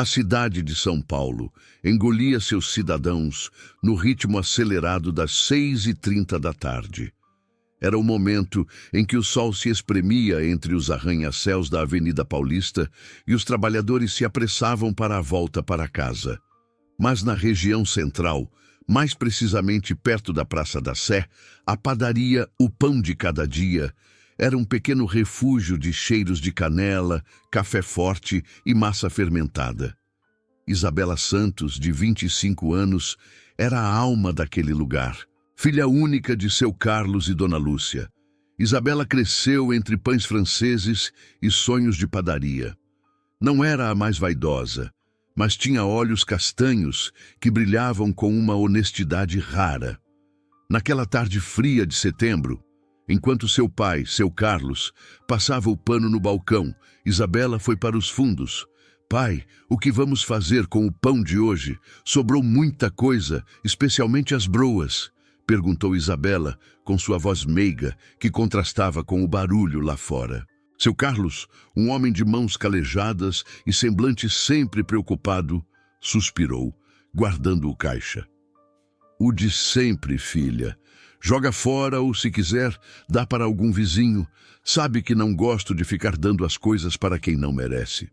A cidade de São Paulo engolia seus cidadãos no ritmo acelerado das 6h30 da tarde. Era o momento em que o sol se espremia entre os arranha-céus da Avenida Paulista e os trabalhadores se apressavam para a volta para casa. Mas na região central, mais precisamente perto da Praça da Sé, a padaria O Pão de Cada Dia era um pequeno refúgio de cheiros de canela, café forte e massa fermentada. Isabela Santos, de 25 anos, era a alma daquele lugar, filha única de seu Carlos e Dona Lúcia. Isabela cresceu entre pães franceses e sonhos de padaria. Não era a mais vaidosa, mas tinha olhos castanhos que brilhavam com uma honestidade rara. Naquela tarde fria de setembro, enquanto seu pai, seu Carlos, passava o pano no balcão, Isabela foi para os fundos. Pai, o que vamos fazer com o pão de hoje? Sobrou muita coisa, especialmente as broas, perguntou Isabela, com sua voz meiga, que contrastava com o barulho lá fora. Seu Carlos, um homem de mãos calejadas e semblante sempre preocupado, suspirou, guardando o caixa. O de sempre, filha. Joga fora ou, se quiser, dá para algum vizinho. Sabe que não gosto de ficar dando as coisas para quem não merece.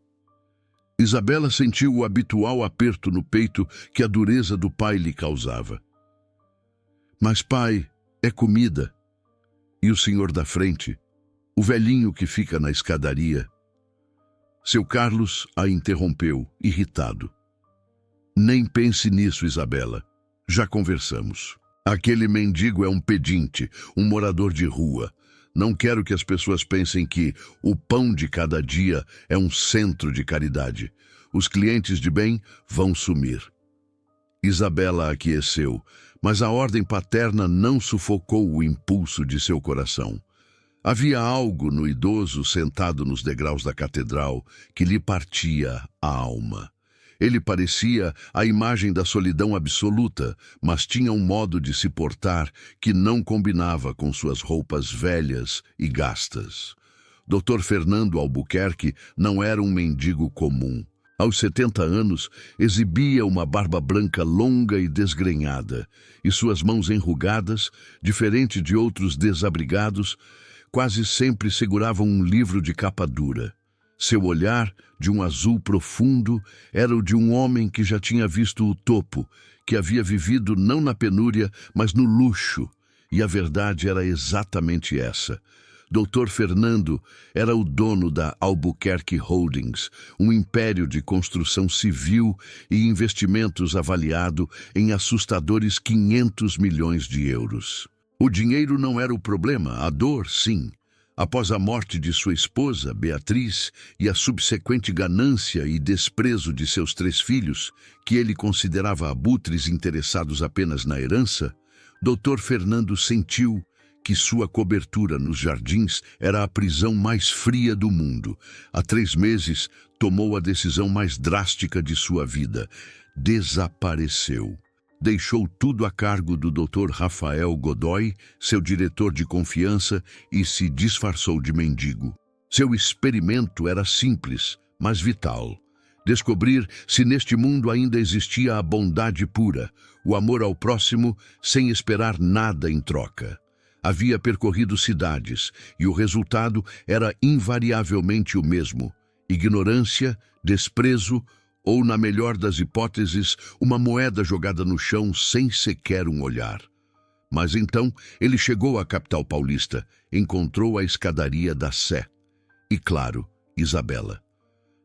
Isabela sentiu o habitual aperto no peito que a dureza do pai lhe causava. Mas, pai, é comida. E o senhor da frente, o velhinho que fica na escadaria. Seu Carlos a interrompeu, irritado. Nem pense nisso, Isabela. Já conversamos. Aquele mendigo é um pedinte, um morador de rua. Não quero que as pessoas pensem que o Pão de Cada Dia é um centro de caridade. Os clientes de bem vão sumir. Isabela aqueceu, mas a ordem paterna não sufocou o impulso de seu coração. Havia algo no idoso sentado nos degraus da catedral que lhe partia a alma. Ele parecia a imagem da solidão absoluta, mas tinha um modo de se portar que não combinava com suas roupas velhas e gastas. Dr. Fernando Albuquerque não era um mendigo comum. Aos 70 anos, exibia uma barba branca longa e desgrenhada, e suas mãos enrugadas, diferente de outros desabrigados, quase sempre seguravam um livro de capa dura. Seu olhar, de um azul profundo, era o de um homem que já tinha visto o topo, que havia vivido não na penúria, mas no luxo. E a verdade era exatamente essa. Dr. Fernando era o dono da Albuquerque Holdings, um império de construção civil e investimentos avaliado em assustadores 500 milhões de euros. O dinheiro não era o problema, a dor, sim. Após a morte de sua esposa, Beatriz, e a subsequente ganância e desprezo de seus 3 filhos, que ele considerava abutres interessados apenas na herança, Dr. Fernando sentiu que sua cobertura nos jardins era a prisão mais fria do mundo. Há 3 meses, tomou a decisão mais drástica de sua vida. Desapareceu. Deixou tudo a cargo do Dr. Rafael Godoy, seu diretor de confiança, e se disfarçou de mendigo. Seu experimento era simples, mas vital. Descobrir se neste mundo ainda existia a bondade pura, o amor ao próximo, sem esperar nada em troca. Havia percorrido cidades, e o resultado era invariavelmente o mesmo: ignorância, desprezo, ou, na melhor das hipóteses, uma moeda jogada no chão sem sequer um olhar. Mas então ele chegou à capital paulista, encontrou a escadaria da Sé. E, claro, Isabela.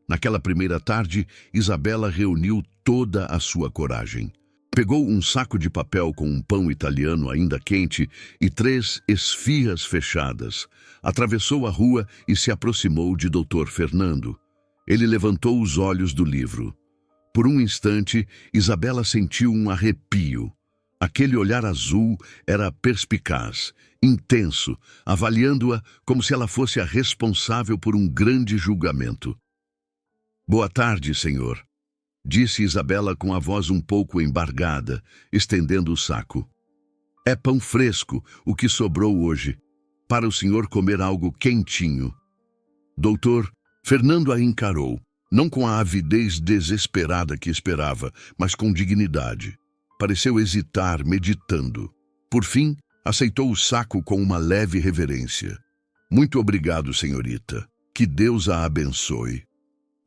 Naquela primeira tarde, Isabela reuniu toda a sua coragem. Pegou um saco de papel com um pão italiano ainda quente e 3 esfirras fechadas. Atravessou a rua e se aproximou de Dr. Fernando. Ele levantou os olhos do livro. Por um instante, Isabela sentiu um arrepio. Aquele olhar azul era perspicaz, intenso, avaliando-a como se ela fosse a responsável por um grande julgamento. "Boa tarde, senhor", disse Isabela com a voz um pouco embargada, estendendo o saco. "É pão fresco, o que sobrou hoje, para o senhor comer algo quentinho." Doutor Fernando a encarou. Não com a avidez desesperada que esperava, mas com dignidade. Pareceu hesitar, meditando. Por fim, aceitou o saco com uma leve reverência. Muito obrigado, senhorita. Que Deus a abençoe.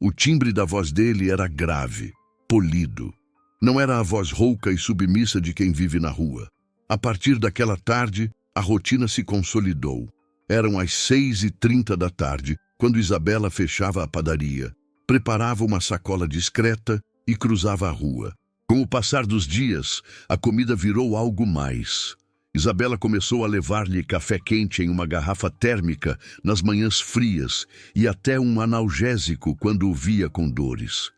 O timbre da voz dele era grave, polido. Não era a voz rouca e submissa de quem vive na rua. A partir daquela tarde, a rotina se consolidou. Eram as 6h30 da tarde, quando Isabela fechava a padaria, preparava uma sacola discreta e cruzava a rua. Com o passar dos dias, a comida virou algo mais. Isabela começou a levar-lhe café quente em uma garrafa térmica nas manhãs frias e até um analgésico quando o via com dores.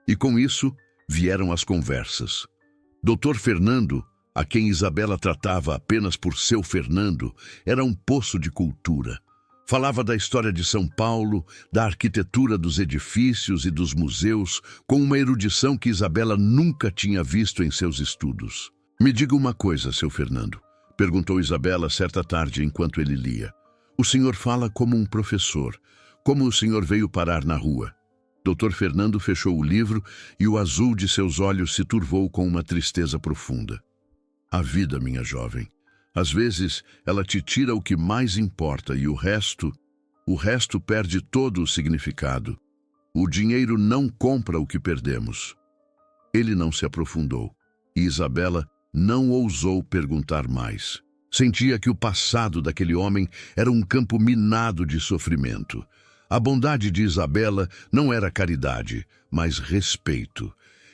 E com isso, vieram as conversas. Dr. Fernando, a quem Isabela tratava apenas por seu Fernando, era um poço de cultura. Falava da história de São Paulo, da arquitetura dos edifícios e dos museus, com uma erudição que Isabela nunca tinha visto em seus estudos. Me diga uma coisa, seu Fernando, perguntou Isabela certa tarde enquanto ele lia. O senhor fala como um professor. Como o senhor veio parar na rua? Dr. Fernando fechou o livro e o azul de seus olhos se turvou com uma tristeza profunda. A vida, minha jovem. Às vezes, ela te tira o que mais importa e o resto perde todo o significado. O dinheiro não compra o que perdemos. Ele não se aprofundou e Isabela não ousou perguntar mais. Sentia que o passado daquele homem era um campo minado de sofrimento. A bondade de Isabela não era caridade, mas respeito.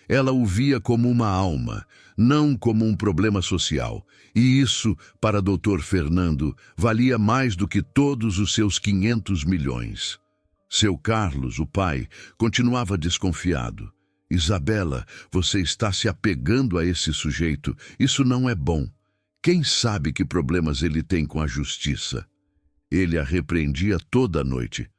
Ela o via como uma alma, não como um problema social. E isso, para Dr. Fernando, valia mais do que todos os seus 500 milhões. Seu Carlos, o pai, continuava desconfiado. Isabela, você está se apegando a esse sujeito. Isso não é bom. Quem sabe que problemas ele tem com a justiça? Ele a repreendia toda a noite.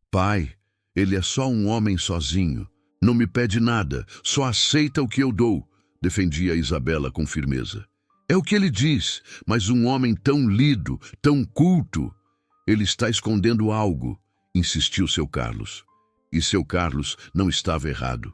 Pai, ele é só um homem sozinho. Não me pede nada, só aceita o que eu dou, defendia Isabela com firmeza. É o que ele diz, mas um homem tão lido, tão culto. Ele está escondendo algo, insistiu seu Carlos. E seu Carlos não estava errado.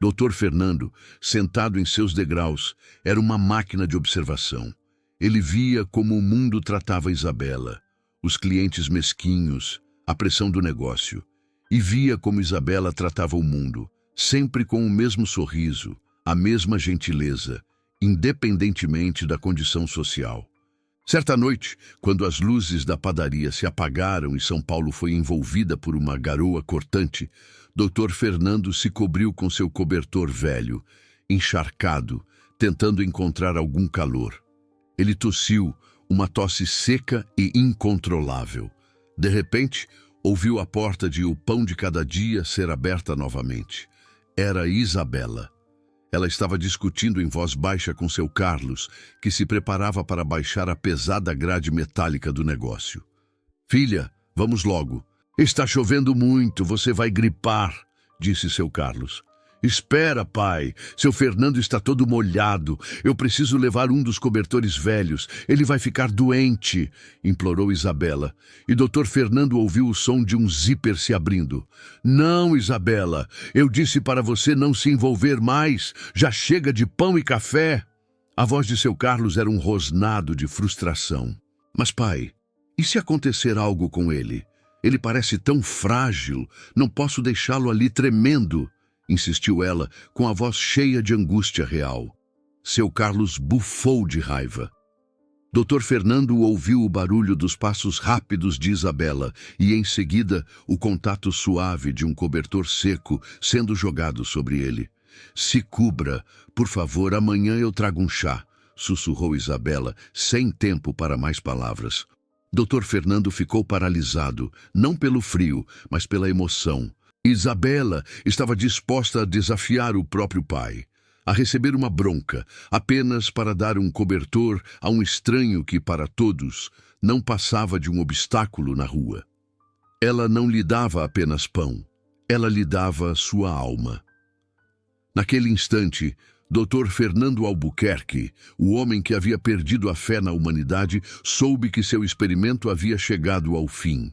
Dr. Fernando, sentado em seus degraus, era uma máquina de observação. Ele via como o mundo tratava Isabela, os clientes mesquinhos, a pressão do negócio. E via como Isabela tratava o mundo, sempre com o mesmo sorriso, a mesma gentileza, independentemente da condição social. Certa noite, quando as luzes da padaria se apagaram e São Paulo foi envolvida por uma garoa cortante, Dr. Fernando se cobriu com seu cobertor velho, encharcado, tentando encontrar algum calor. Ele tossiu, uma tosse seca e incontrolável. De repente, ouviu a porta de O Pão de Cada Dia ser aberta novamente. Era Isabela. Ela estava discutindo em voz baixa com seu Carlos, que se preparava para baixar a pesada grade metálica do negócio. Filha, vamos logo. Está chovendo muito, você vai gripar, disse seu Carlos. Espera, pai. Seu Fernando está todo molhado. Eu preciso levar um dos cobertores velhos. Ele vai ficar doente, implorou Isabela. E Dr. Fernando ouviu o som de um zíper se abrindo. Não, Isabela. Eu disse para você não se envolver mais. Já chega de pão e café. A voz de seu Carlos era um rosnado de frustração. Mas, pai, e se acontecer algo com ele? Ele parece tão frágil. Não posso deixá-lo ali tremendo, insistiu ela, com a voz cheia de angústia real. Seu Carlos bufou de raiva. Dr. Fernando ouviu o barulho dos passos rápidos de Isabela e, em seguida, o contato suave de um cobertor seco sendo jogado sobre ele. Se cubra, por favor, amanhã eu trago um chá, sussurrou Isabela, sem tempo para mais palavras. Dr. Fernando ficou paralisado, não pelo frio, mas pela emoção. Isabela estava disposta a desafiar o próprio pai, a receber uma bronca, apenas para dar um cobertor a um estranho que, para todos, não passava de um obstáculo na rua. Ela não lhe dava apenas pão, ela lhe dava sua alma. Naquele instante, Dr. Fernando Albuquerque, o homem que havia perdido a fé na humanidade, soube que seu experimento havia chegado ao fim.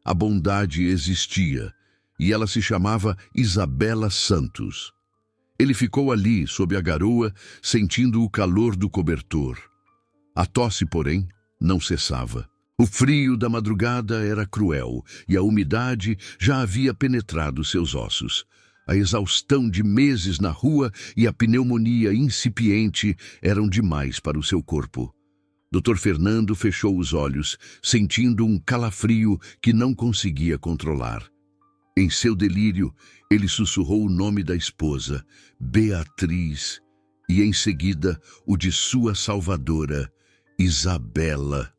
A bondade existia, e ela se chamava Isabela Santos. Ele ficou ali, sob a garoa, sentindo o calor do cobertor. A tosse, porém, não cessava. O frio da madrugada era cruel e a umidade já havia penetrado seus ossos. A exaustão de meses na rua e a pneumonia incipiente eram demais para o seu corpo. Dr. Fernando fechou os olhos, sentindo um calafrio que não conseguia controlar. Em seu delírio, ele sussurrou o nome da esposa, Beatriz, e em seguida o de sua salvadora, Isabela.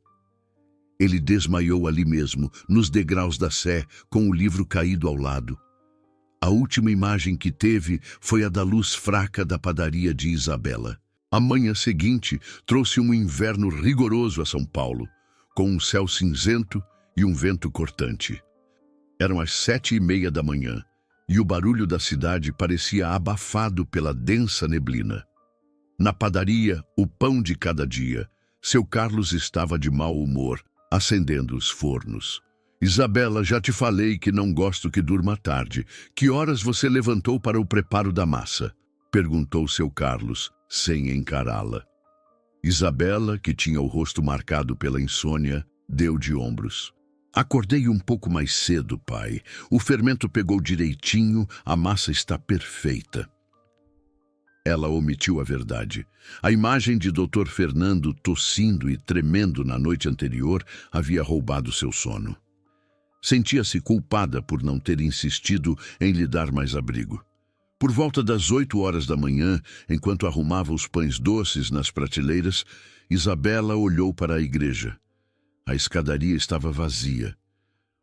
Ele desmaiou ali mesmo, nos degraus da Sé, com o livro caído ao lado. A última imagem que teve foi a da luz fraca da padaria de Isabela. A manhã seguinte trouxe um inverno rigoroso a São Paulo, com um céu cinzento e um vento cortante. Eram as 7:30 da manhã, e o barulho da cidade parecia abafado pela densa neblina. Na padaria, o pão de cada dia, seu Carlos estava de mau humor, acendendo os fornos. Isabela, já te falei que não gosto que durma tarde. Que horas você levantou para o preparo da massa? Perguntou seu Carlos, sem encará-la. Isabela, que tinha o rosto marcado pela insônia, deu de ombros. Acordei um pouco mais cedo, pai. O fermento pegou direitinho, a massa está perfeita. Ela omitiu a verdade. A imagem de Dr. Fernando tossindo e tremendo na noite anterior havia roubado seu sono. Sentia-se culpada por não ter insistido em lhe dar mais abrigo. Por volta das 8 horas da manhã, enquanto arrumava os pães doces nas prateleiras, Isabela olhou para a igreja. A escadaria estava vazia.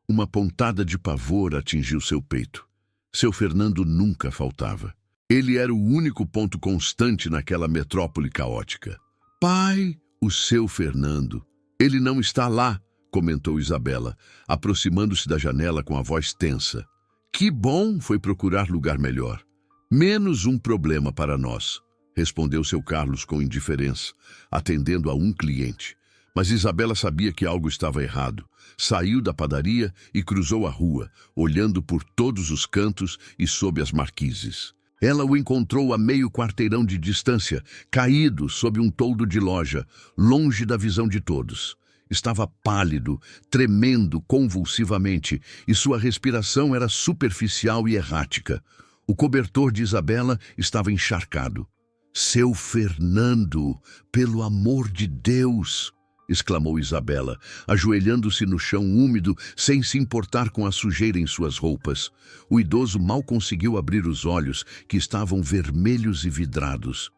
Uma pontada de pavor atingiu seu peito. Seu Fernando nunca faltava. Ele era o único ponto constante naquela metrópole caótica. Pai, o seu Fernando. Ele não está lá, comentou Isabela, aproximando-se da janela com a voz tensa. Que bom, foi procurar lugar melhor. Menos um problema para nós, respondeu seu Carlos com indiferença, atendendo a um cliente. Mas Isabela sabia que algo estava errado. Saiu da padaria e cruzou a rua, olhando por todos os cantos e sob as marquises. Ela o encontrou a meio quarteirão de distância, caído sob um toldo de loja, longe da visão de todos. Estava pálido, tremendo convulsivamente, e sua respiração era superficial e errática. O cobertor de Isabela estava encharcado. Seu Fernando, pelo amor de Deus! Exclamou Isabela, ajoelhando-se no chão úmido, sem se importar com a sujeira em suas roupas. O idoso mal conseguiu abrir os olhos, que estavam vermelhos e vidrados.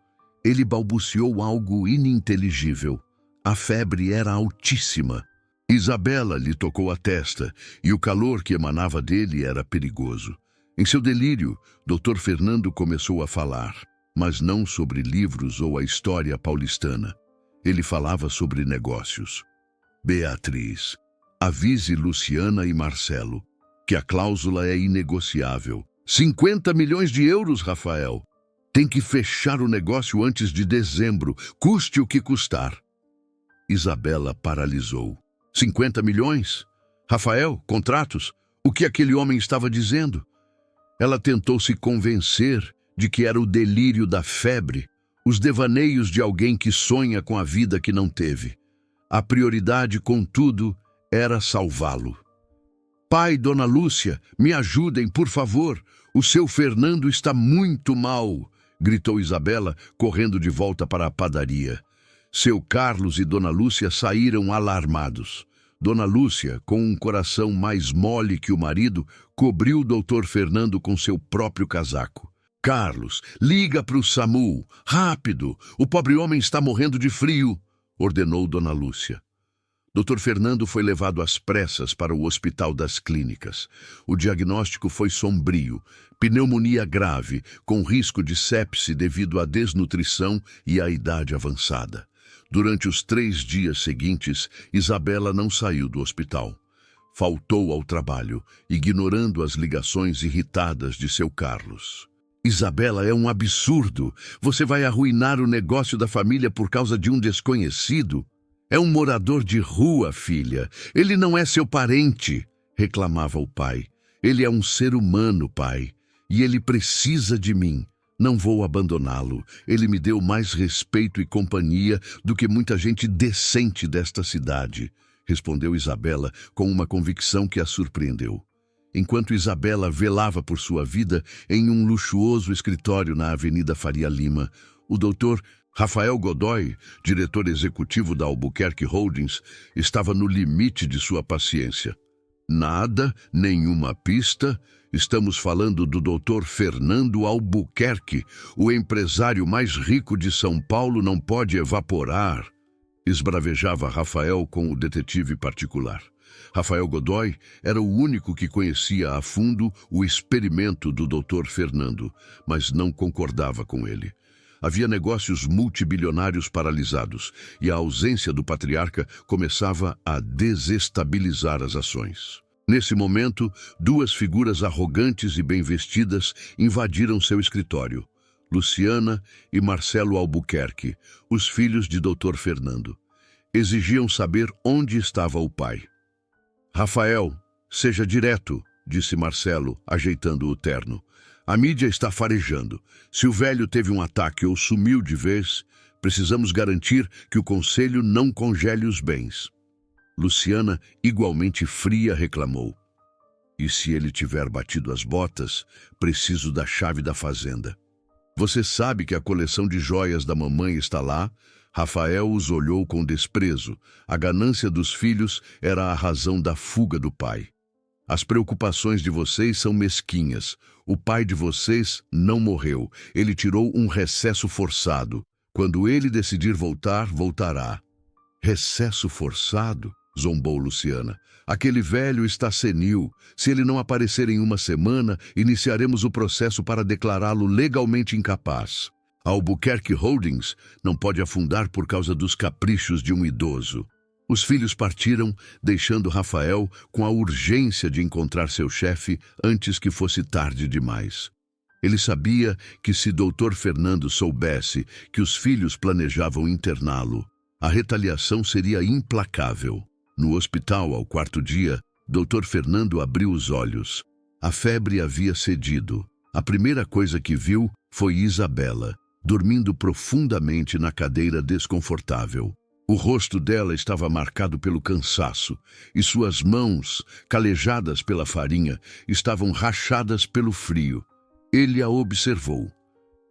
Ele balbuciou algo ininteligível. A febre era altíssima. Isabela lhe tocou a testa, e o calor que emanava dele era perigoso. Em seu delírio, Dr. Fernando começou a falar, mas não sobre livros ou a história paulistana. Ele falava sobre negócios. Beatriz, avise Luciana e Marcelo que a cláusula é inegociável. 50 milhões de euros, Rafael. Tem que fechar o negócio antes de dezembro, custe o que custar. Isabela paralisou. 50 milhões? Rafael, contratos? O que aquele homem estava dizendo? Ela tentou se convencer de que era o delírio da febre, os devaneios de alguém que sonha com a vida que não teve. A prioridade, contudo, era salvá-lo. Pai, Dona Lúcia, me ajudem, por favor. O seu Fernando está muito mal, gritou Isabela, correndo de volta para a padaria. Seu Carlos e Dona Lúcia saíram alarmados. Dona Lúcia, com um coração mais mole que o marido, cobriu o Dr. Fernando com seu próprio casaco. Carlos, liga para o SAMU, rápido, o pobre homem está morrendo de frio, ordenou Dona Lúcia. Dr. Fernando foi levado às pressas para o Hospital das Clínicas. O diagnóstico foi sombrio, pneumonia grave, com risco de sepse devido à desnutrição e à idade avançada. Durante os 3 dias seguintes, Isabela não saiu do hospital. Faltou ao trabalho, ignorando as ligações irritadas de seu Carlos. Isabela, é um absurdo. Você vai arruinar o negócio da família por causa de um desconhecido? É um morador de rua, filha. Ele não é seu parente, reclamava o pai. Ele é um ser humano, pai, e ele precisa de mim. Não vou abandoná-lo. Ele me deu mais respeito e companhia do que muita gente decente desta cidade, respondeu Isabela com uma convicção que a surpreendeu. Enquanto Isabela velava por sua vida em um luxuoso escritório na Avenida Faria Lima, o doutor Rafael Godoy, diretor executivo da Albuquerque Holdings, estava no limite de sua paciência. Nada, nenhuma pista. Estamos falando do Dr. Fernando Albuquerque, o empresário mais rico de São Paulo não pode evaporar, esbravejava Rafael com o detetive particular. Rafael Godoy era o único que conhecia a fundo o experimento do Dr. Fernando, mas não concordava com ele. Havia negócios multibilionários paralisados e a ausência do patriarca começava a desestabilizar as ações. Nesse momento, duas figuras arrogantes e bem vestidas invadiram seu escritório. Luciana e Marcelo Albuquerque, os filhos de Dr. Fernando. Exigiam saber onde estava o pai. Rafael, seja direto, disse Marcelo, ajeitando o terno. A mídia está farejando. Se o velho teve um ataque ou sumiu de vez, precisamos garantir que o conselho não congele os bens. Luciana, igualmente fria, reclamou. E se ele tiver batido as botas, preciso da chave da fazenda. Você sabe que a coleção de joias da mamãe está lá? Rafael os olhou com desprezo. A ganância dos filhos era a razão da fuga do pai. As preocupações de vocês são mesquinhas. O pai de vocês não morreu. Ele tirou um recesso forçado. Quando ele decidir voltar, voltará. Recesso forçado? Zombou Luciana. Aquele velho está senil. Se ele não aparecer em uma semana, iniciaremos o processo para declará-lo legalmente incapaz. A Albuquerque Holdings não pode afundar por causa dos caprichos de um idoso. Os filhos partiram, deixando Rafael com a urgência de encontrar seu chefe antes que fosse tarde demais. Ele sabia que se Dr. Fernando soubesse que os filhos planejavam interná-lo, a retaliação seria implacável. No hospital, ao quarto dia, Dr. Fernando abriu os olhos. A febre havia cedido. A primeira coisa que viu foi Isabela, dormindo profundamente na cadeira desconfortável. O rosto dela estava marcado pelo cansaço, e suas mãos, calejadas pela farinha, estavam rachadas pelo frio. Ele a observou.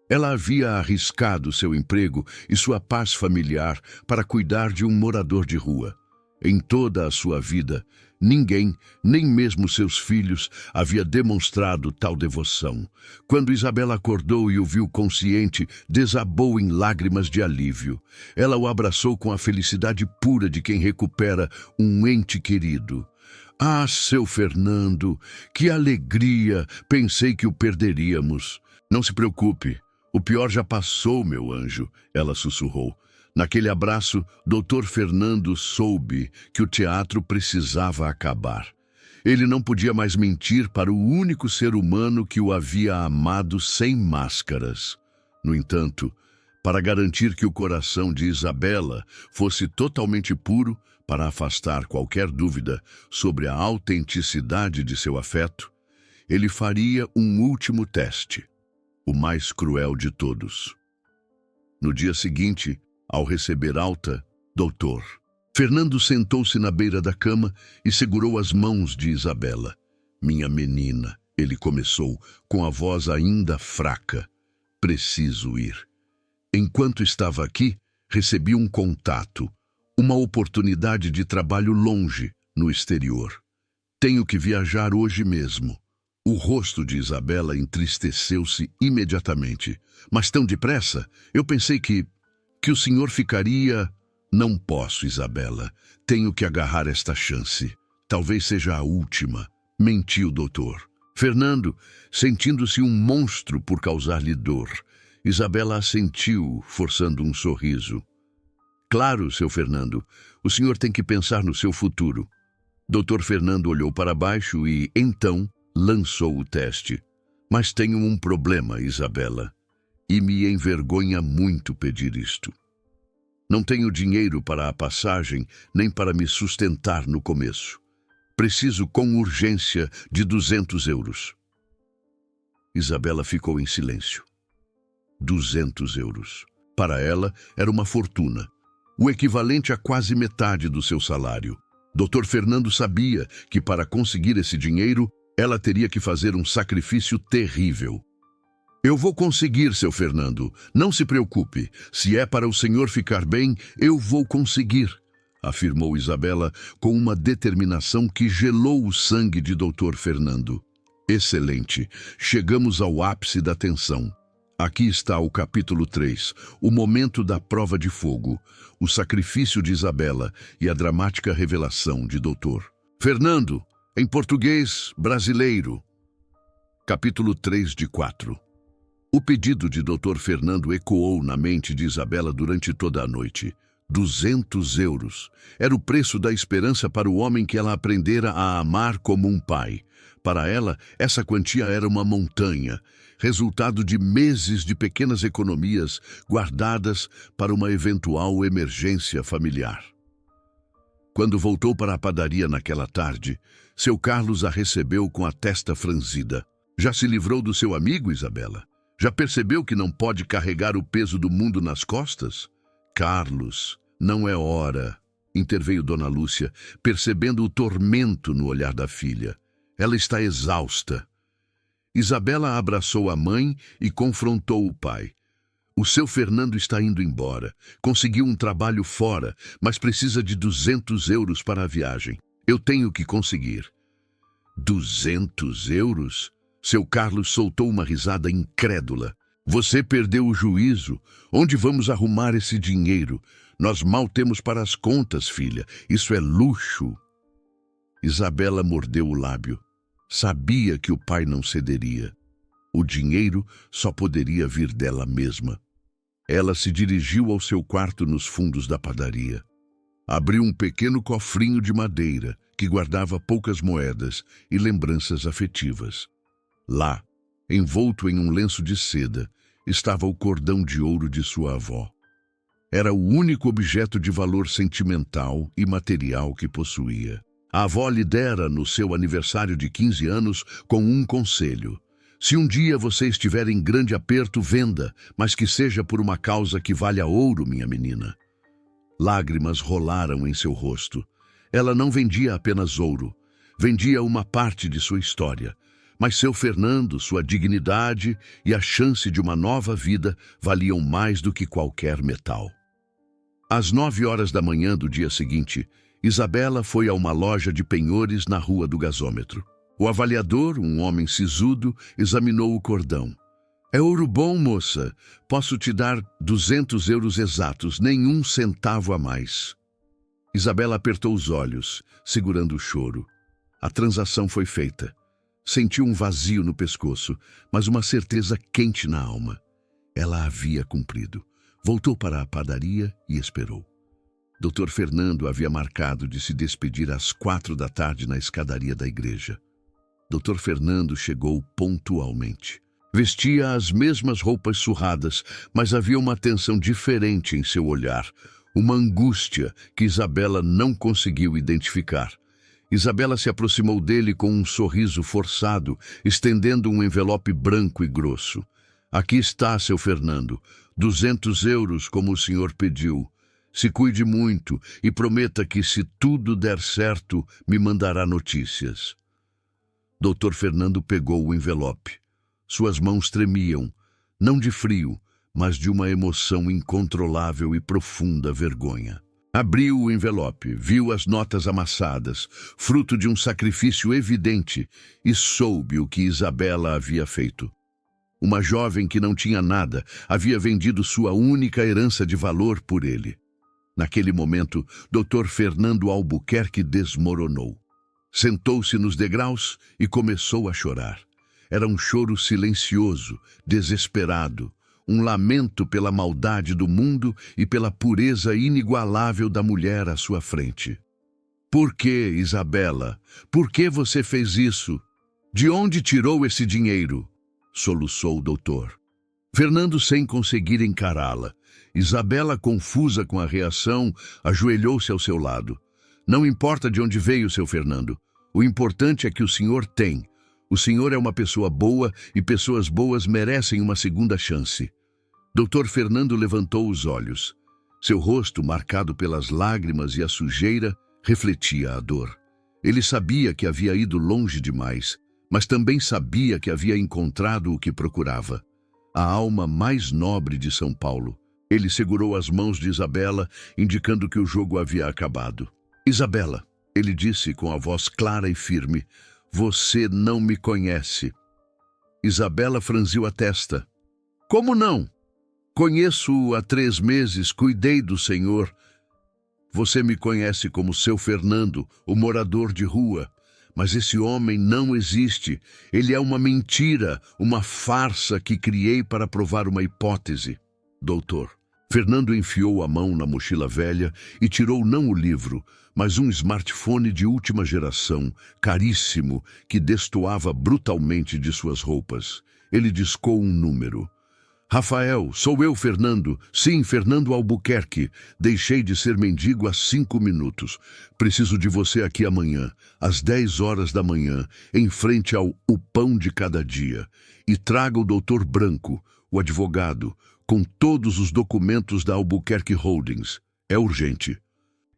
Ela havia arriscado seu emprego e sua paz familiar para cuidar de um morador de rua. Em toda a sua vida, ninguém, nem mesmo seus filhos, havia demonstrado tal devoção. Quando Isabela acordou e o viu consciente, desabou em lágrimas de alívio. Ela o abraçou com a felicidade pura de quem recupera um ente querido. Ah, seu Fernando, que alegria! Pensei que o perderíamos. Não se preocupe, o pior já passou, meu anjo, ela sussurrou. Naquele abraço, Dr. Fernando soube que o teatro precisava acabar. Ele não podia mais mentir para o único ser humano que o havia amado sem máscaras. No entanto, para garantir que o coração de Isabela fosse totalmente puro, para afastar qualquer dúvida sobre a autenticidade de seu afeto, ele faria um último teste, o mais cruel de todos. No dia seguinte, ao receber alta, doutor, Fernando sentou-se na beira da cama e segurou as mãos de Isabela. Minha menina, ele começou, com a voz ainda fraca. Preciso ir. Enquanto estava aqui, recebi um contato, uma oportunidade de trabalho longe, no exterior. Tenho que viajar hoje mesmo. O rosto de Isabela entristeceu-se imediatamente. Mas tão depressa? Eu pensei que o senhor ficaria... Não posso, Isabela. Tenho que agarrar esta chance. Talvez seja a última. Mentiu o doutor. Fernando, sentindo-se um monstro por causar-lhe dor. Isabela assentiu, forçando um sorriso. Claro, seu Fernando. O senhor tem que pensar no seu futuro. Dr. Fernando olhou para baixo e, então, lançou o teste. Mas tenho um problema, Isabela. E me envergonha muito pedir isto. Não tenho dinheiro para a passagem nem para me sustentar no começo. Preciso com urgência de 200 euros. Isabela ficou em silêncio. 200 euros. Para ela, era uma fortuna. O equivalente a quase metade do seu salário. Dr. Fernando sabia que para conseguir esse dinheiro, ela teria que fazer um sacrifício terrível. Eu vou conseguir, seu Fernando. Não se preocupe. Se é para o senhor ficar bem, eu vou conseguir, afirmou Isabela com uma determinação que gelou o sangue de Dr. Fernando. Excelente. Chegamos ao ápice da tensão. Aqui está o capítulo 3, o momento da prova de fogo, o sacrifício de Isabela e a dramática revelação de Dr. Fernando, em português brasileiro. Capítulo 3 de 4. O pedido de Dr. Fernando ecoou na mente de Isabela durante toda a noite. 200 euros. Era o preço da esperança para o homem que ela aprendera a amar como um pai. Para ela, essa quantia era uma montanha, resultado de meses de pequenas economias guardadas para uma eventual emergência familiar. Quando voltou para a padaria naquela tarde, seu Carlos a recebeu com a testa franzida. Já se livrou do seu amigo, Isabela? Já percebeu que não pode carregar o peso do mundo nas costas? Carlos, não é hora, interveio Dona Lúcia, percebendo o tormento no olhar da filha. Ela está exausta. Isabela abraçou a mãe e confrontou o pai. O seu Fernando está indo embora. Conseguiu um trabalho fora, mas precisa de 200 euros para a viagem. Eu tenho que conseguir. 200 euros? Seu Carlos soltou uma risada incrédula. Você perdeu o juízo. Onde vamos arrumar esse dinheiro? Nós mal temos para as contas, filha. Isso é luxo. Isabela mordeu o lábio. Sabia que o pai não cederia. O dinheiro só poderia vir dela mesma. Ela se dirigiu ao seu quarto nos fundos da padaria. Abriu um pequeno cofrinho de madeira que guardava poucas moedas e lembranças afetivas. Lá, envolto em um lenço de seda, estava o cordão de ouro de sua avó. Era o único objeto de valor sentimental e material que possuía. A avó lhe dera no seu aniversário de 15 anos com um conselho. Se um dia você estiver em grande aperto, venda, mas que seja por uma causa que valha ouro, minha menina. Lágrimas rolaram em seu rosto. Ela não vendia apenas ouro, vendia uma parte de sua história. Mas seu Fernando, sua dignidade e a chance de uma nova vida valiam mais do que qualquer metal. Às 9 horas da manhã do dia seguinte, Isabela foi a uma loja de penhores na rua do gasômetro. O avaliador, um homem sisudo, examinou o cordão. É ouro bom, moça. Posso te dar 200 euros exatos, nenhum centavo a mais. Isabela apertou os olhos, segurando o choro. A transação foi feita. Sentiu um vazio no pescoço, mas uma certeza quente na alma. Ela havia cumprido. Voltou para a padaria e esperou. Dr. Fernando havia marcado de se despedir às 4 da tarde na escadaria da igreja. Dr. Fernando chegou pontualmente. Vestia as mesmas roupas surradas, mas havia uma tensão diferente em seu olhar, uma angústia que Isabela não conseguiu identificar. Isabela se aproximou dele com um sorriso forçado, estendendo um envelope branco e grosso. Aqui está, seu Fernando, 200 euros como o senhor pediu. Se cuide muito e prometa que, se tudo der certo, me mandará notícias. Dr. Fernando pegou o envelope. Suas mãos tremiam, não de frio, mas de uma emoção incontrolável e profunda vergonha. Abriu o envelope, viu as notas amassadas, fruto de um sacrifício evidente, e soube o que Isabela havia feito. Uma jovem que não tinha nada havia vendido sua única herança de valor por ele. Naquele momento, Dr. Fernando Albuquerque desmoronou. Sentou-se nos degraus e começou a chorar. Era um choro silencioso, desesperado, um lamento pela maldade do mundo e pela pureza inigualável da mulher à sua frente. Por que, Isabela? Por que você fez isso? De onde tirou esse dinheiro? Soluçou o doutor. Fernando, sem conseguir encará-la. Isabela, confusa com a reação, ajoelhou-se ao seu lado. Não importa de onde veio, seu Fernando. O importante é que o senhor tem. O senhor é uma pessoa boa e pessoas boas merecem uma segunda chance. Dr. Fernando levantou os olhos. Seu rosto, marcado pelas lágrimas e a sujeira, refletia a dor. Ele sabia que havia ido longe demais, mas também sabia que havia encontrado o que procurava. A alma mais nobre de São Paulo. Ele segurou as mãos de Isabela, indicando que o jogo havia acabado. Isabela, ele disse com a voz clara e firme, você não me conhece. Isabela franziu a testa. Como não? Conheço-o há 3 meses, cuidei do senhor. Você me conhece como seu Fernando, o morador de rua. Mas esse homem não existe. Ele é uma mentira, uma farsa que criei para provar uma hipótese. Doutor, Fernando enfiou a mão na mochila velha e tirou não o livro, mas um smartphone de última geração, caríssimo, que destoava brutalmente de suas roupas. Ele discou um número. Rafael, sou eu, Fernando. Sim, Fernando Albuquerque. Deixei de ser mendigo há 5 minutos. Preciso de você aqui amanhã, às 10 horas da manhã, em frente ao O Pão de Cada Dia. E traga o doutor Branco, o advogado, com todos os documentos da Albuquerque Holdings. É urgente.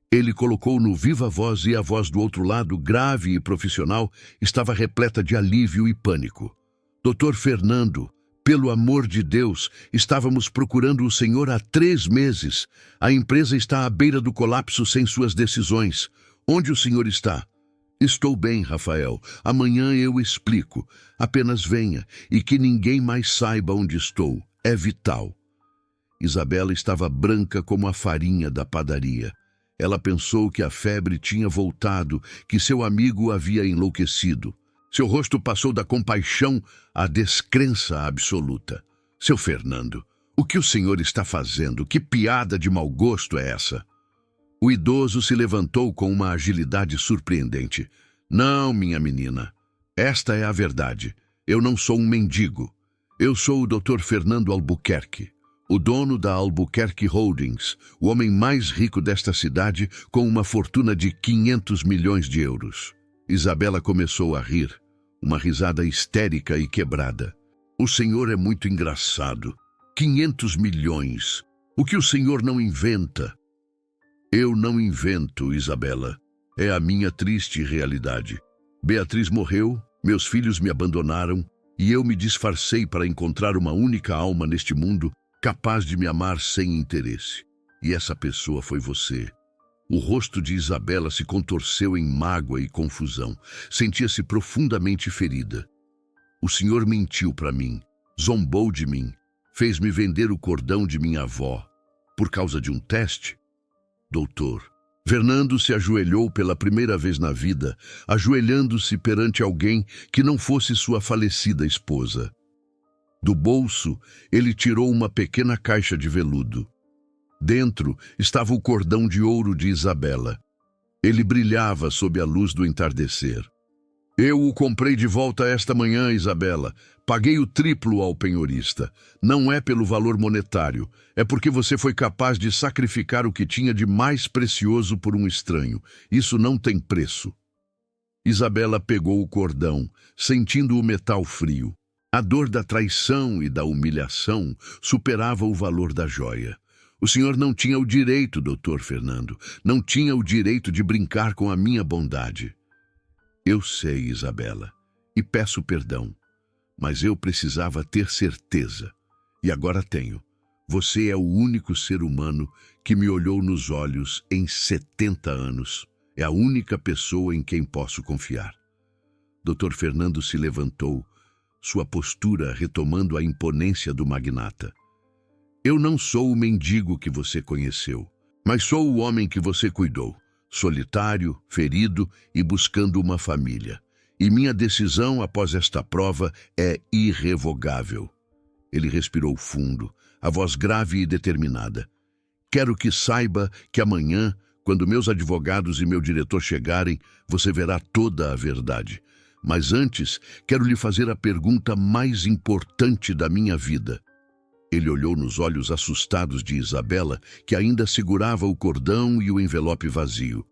Ele colocou no viva voz e a voz do outro lado, grave e profissional, estava repleta de alívio e pânico. Doutor Fernando, pelo amor de Deus, estávamos procurando o senhor há 3 meses. A empresa está à beira do colapso sem suas decisões. Onde o senhor está? Estou bem, Rafael. Amanhã eu explico. Apenas venha e que ninguém mais saiba onde estou. É vital. Isabela estava branca como a farinha da padaria. Ela pensou que a febre tinha voltado, que seu amigo havia enlouquecido. Seu rosto passou da compaixão à descrença absoluta. Seu Fernando, o que o senhor está fazendo? Que piada de mau gosto é essa? O idoso se levantou com uma agilidade surpreendente. Não, minha menina. Esta é a verdade. Eu não sou um mendigo. Eu sou o Dr. Fernando Albuquerque, o dono da Albuquerque Holdings, o homem mais rico desta cidade com uma fortuna de 500 milhões de euros. Isabela começou a rir, uma risada histérica e quebrada. O senhor é muito engraçado. 500 milhões. O que o senhor não inventa? Eu não invento, Isabela. É a minha triste realidade. Beatriz morreu, meus filhos me abandonaram e eu me disfarcei para encontrar uma única alma neste mundo capaz de me amar sem interesse. E essa pessoa foi você. O rosto de Isabela se contorceu em mágoa e confusão. Sentia-se profundamente ferida. O senhor mentiu para mim, zombou de mim, fez-me vender o cordão de minha avó. Por causa de um teste? Doutor, Fernando se ajoelhou pela primeira vez na vida, ajoelhando-se perante alguém que não fosse sua falecida esposa. Do bolso, ele tirou uma pequena caixa de veludo. Dentro estava o cordão de ouro de Isabela. Ele brilhava sob a luz do entardecer. Eu o comprei de volta esta manhã, Isabela. Paguei o triplo ao penhorista. Não é pelo valor monetário. É porque você foi capaz de sacrificar o que tinha de mais precioso por um estranho. Isso não tem preço. Isabela pegou o cordão, sentindo o metal frio. A dor da traição e da humilhação superava o valor da joia. O senhor não tinha o direito, doutor Fernando. Não tinha o direito de brincar com a minha bondade. Eu sei, Isabela, e peço perdão. Mas eu precisava ter certeza. E agora tenho. Você é o único ser humano que me olhou nos olhos em 70 anos. É a única pessoa em quem posso confiar. Dr. Fernando se levantou, sua postura retomando a imponência do magnata. Eu não sou o mendigo que você conheceu, mas sou o homem que você cuidou, solitário, ferido e buscando uma família. E minha decisão após esta prova é irrevogável. Ele respirou fundo, a voz grave e determinada. Quero que saiba que amanhã, quando meus advogados e meu diretor chegarem, você verá toda a verdade. Mas antes, quero lhe fazer a pergunta mais importante da minha vida. Ele olhou nos olhos assustados de Isabela, que ainda segurava o cordão e o envelope vazio.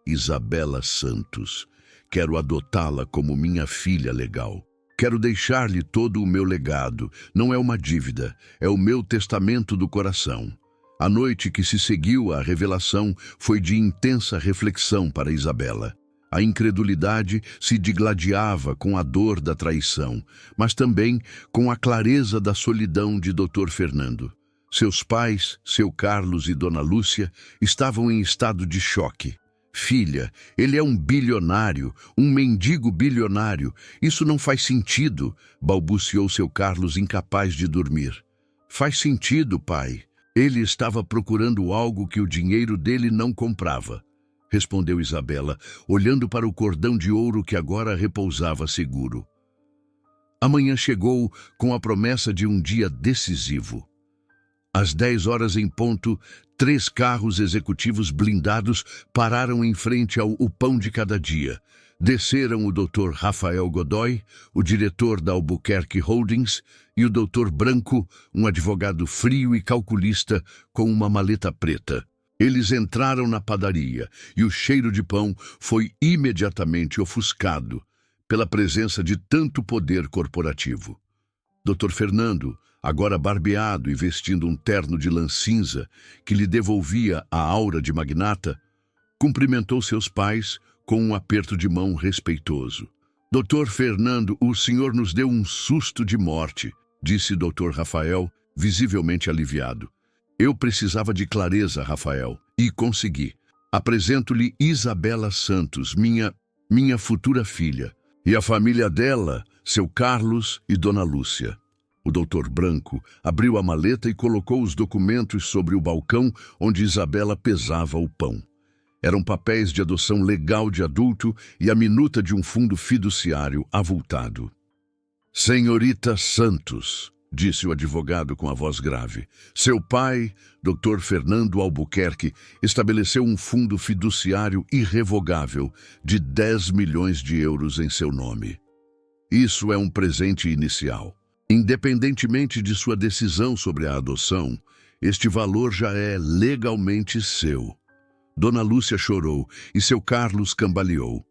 Isabela Santos, Quero adotá-la como minha filha legal. Quero deixar-lhe todo o meu legado. Não é uma dívida, é o meu testamento do coração. A noite que se seguiu à revelação foi de intensa reflexão para Isabela. A incredulidade se digladiava com a dor da traição, mas também com a clareza da solidão de Dr. Fernando. Seus pais, seu Carlos e Dona Lúcia, estavam em estado de choque. Filha, ele é um bilionário, um mendigo bilionário. Isso não faz sentido, balbuciou seu Carlos, incapaz de dormir. Faz sentido, pai. Ele estava procurando algo que o dinheiro dele não comprava, respondeu Isabela, olhando para o cordão de ouro que agora repousava seguro. A manhã chegou com a promessa de um dia decisivo. Às 10 horas em ponto, 3 carros executivos blindados pararam em frente ao O Pão de Cada Dia. Desceram o Dr. Rafael Godoy, o diretor da Albuquerque Holdings, e o Dr. Branco, um advogado frio e calculista com uma maleta preta. Eles entraram na padaria e o cheiro de pão foi imediatamente ofuscado pela presença de tanto poder corporativo. Dr. Fernando, agora barbeado e vestindo um terno de lã cinza que lhe devolvia a aura de magnata, cumprimentou seus pais com um aperto de mão respeitoso. Dr. Fernando, o senhor nos deu um susto de morte, disse Dr. Rafael, visivelmente aliviado. Eu precisava de clareza, Rafael, e consegui. Apresento-lhe Isabela Santos, minha futura filha, e a família dela, seu Carlos e Dona Lúcia. O Dr. Branco abriu a maleta e colocou os documentos sobre o balcão onde Isabela pesava o pão. Eram papéis de adoção legal de adulto e a minuta de um fundo fiduciário avultado. Senhorita Santos, disse o advogado com a voz grave, seu pai, Dr. Fernando Albuquerque, estabeleceu um fundo fiduciário irrevogável de 10 milhões de euros em seu nome. Isso é um presente inicial. Independentemente de sua decisão sobre a adoção, este valor já é legalmente seu. Dona Lúcia chorou e seu Carlos cambaleou.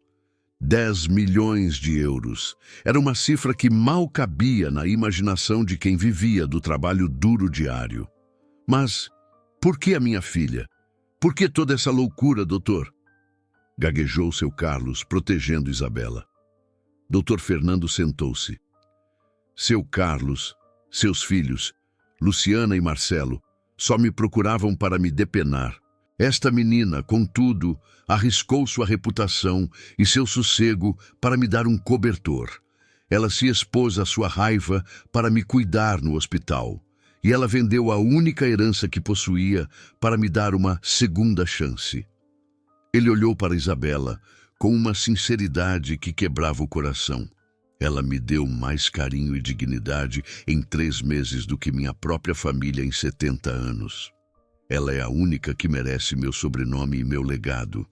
10 milhões de euros. Era uma cifra que mal cabia na imaginação de quem vivia do trabalho duro diário. Mas por que a minha filha? Por que toda essa loucura, doutor? Gaguejou seu Carlos, protegendo Isabela. Dr. Fernando sentou-se. Seu Carlos, seus filhos, Luciana e Marcelo, só me procuravam para me depenar. Esta menina, contudo, arriscou sua reputação e seu sossego para me dar um cobertor. Ela se expôs à sua raiva para me cuidar no hospital. E ela vendeu a única herança que possuía para me dar uma segunda chance. Ele olhou para Isabela com uma sinceridade que quebrava o coração. Ela me deu mais carinho e dignidade em 3 meses do que minha própria família em 70 anos. Ela é a única que merece meu sobrenome e meu legado.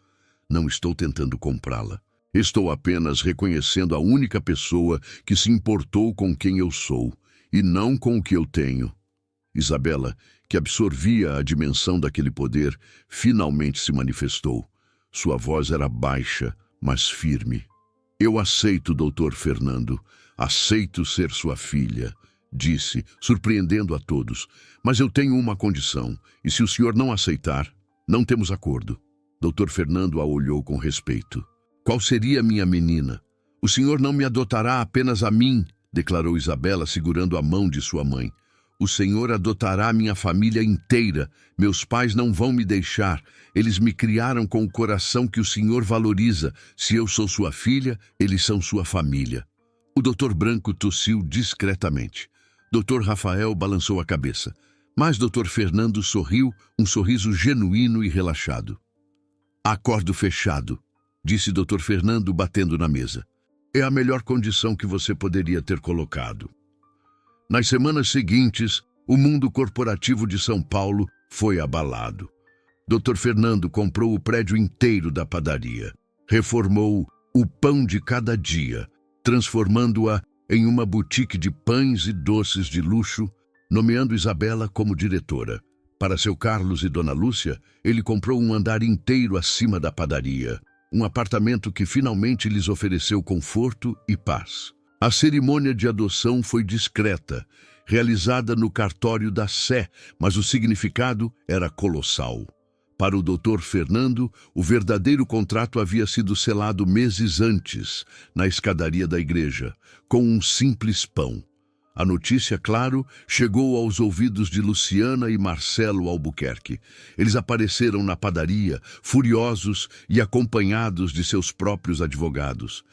Não estou tentando comprá-la. Estou apenas reconhecendo a única pessoa que se importou com quem eu sou, e não com o que eu tenho. Isabela, que absorvia a dimensão daquele poder, finalmente se manifestou. Sua voz era baixa, mas firme. Eu aceito, Dr. Fernando. Aceito ser sua filha, disse, surpreendendo a todos. Mas eu tenho uma condição, e se o senhor não aceitar, não temos acordo. Dr. Fernando a olhou com respeito. Qual seria minha menina? O senhor não me adotará apenas a mim, declarou Isabela, segurando a mão de sua mãe. O senhor adotará minha família inteira. Meus pais não vão me deixar. Eles me criaram com o coração que o senhor valoriza. Se eu sou sua filha, eles são sua família. O Dr. Branco tossiu discretamente. Dr. Rafael balançou a cabeça. Mas Dr. Fernando sorriu, um sorriso genuíno e relaxado. Acordo fechado, disse Dr. Fernando, batendo na mesa. É a melhor condição que você poderia ter colocado. Nas semanas seguintes, o mundo corporativo de São Paulo foi abalado. Dr. Fernando comprou o prédio inteiro da padaria. Reformou o Pão de Cada Dia, transformando-a em uma boutique de pães e doces de luxo, nomeando Isabela como diretora. Para seu Carlos e Dona Lúcia, ele comprou um andar inteiro acima da padaria, Um apartamento que finalmente lhes ofereceu conforto e paz. A cerimônia de adoção foi discreta, realizada no cartório da Sé, mas o significado era colossal. Para o Dr. Fernando, o verdadeiro contrato havia sido selado meses antes, na escadaria da igreja, com um simples pão. A notícia, claro, chegou aos ouvidos de Luciana e Marcelo Albuquerque. Eles apareceram na padaria, furiosos e acompanhados de seus próprios advogados.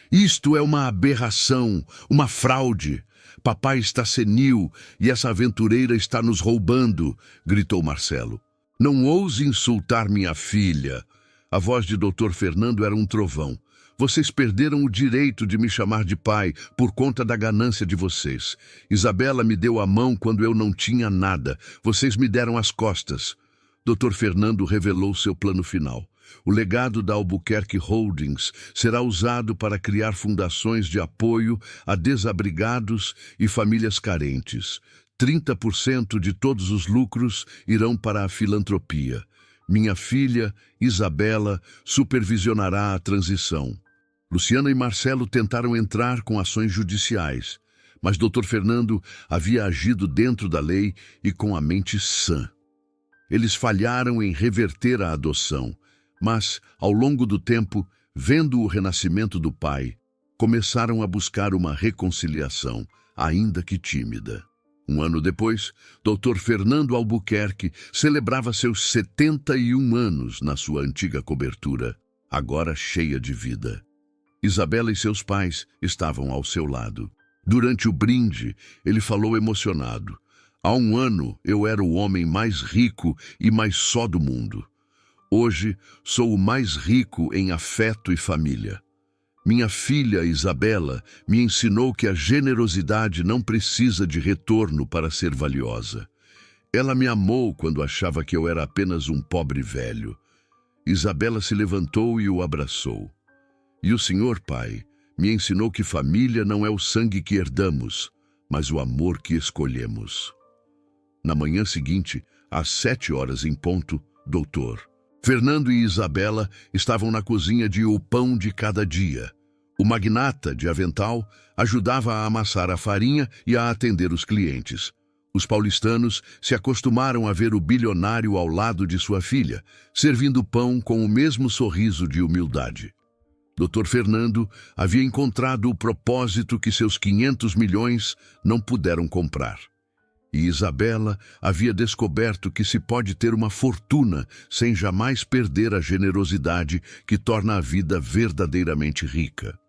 Isto é uma aberração, uma fraude. Papai está senil e essa aventureira está nos roubando, gritou Marcelo. Não ouse insultar minha filha. A voz de Dr. Fernando era um trovão. Vocês perderam o direito de me chamar de pai por conta da ganância de vocês. Isabela me deu a mão quando eu não tinha nada. Vocês me deram as costas. Dr. Fernando revelou seu plano final. O legado da Albuquerque Holdings será usado para criar fundações de apoio a desabrigados e famílias carentes. 30% de todos os lucros irão para a filantropia. Minha filha, Isabela, supervisionará a transição. Luciana e Marcelo tentaram entrar com ações judiciais, mas Dr. Fernando havia agido dentro da lei e com a mente sã. Eles falharam em reverter a adoção, mas, ao longo do tempo, vendo o renascimento do pai, começaram a buscar uma reconciliação, ainda que tímida. Um ano depois, Dr. Fernando Albuquerque celebrava seus 71 anos na sua antiga cobertura, agora cheia de vida. Isabela e seus pais estavam ao seu lado. Durante o brinde, ele falou emocionado. Há um ano eu era o homem mais rico e mais só do mundo. Hoje sou o mais rico em afeto e família. Minha filha Isabela me ensinou que a generosidade não precisa de retorno para ser valiosa. Ela me amou quando achava que eu era apenas um pobre velho. Isabela se levantou e o abraçou. E o Senhor, Pai, me ensinou que família não é o sangue que herdamos, mas o amor que escolhemos. Na manhã seguinte, às 7 horas em ponto, Dr. Fernando e Isabela estavam na cozinha de O Pão de Cada Dia. O magnata de avental ajudava a amassar a farinha e a atender os clientes. Os paulistanos se acostumaram a ver o bilionário ao lado de sua filha, servindo pão com o mesmo sorriso de humildade. Dr. Fernando havia encontrado o propósito que seus 500 milhões não puderam comprar. E Isabela havia descoberto que se pode ter uma fortuna sem jamais perder a generosidade que torna a vida verdadeiramente rica.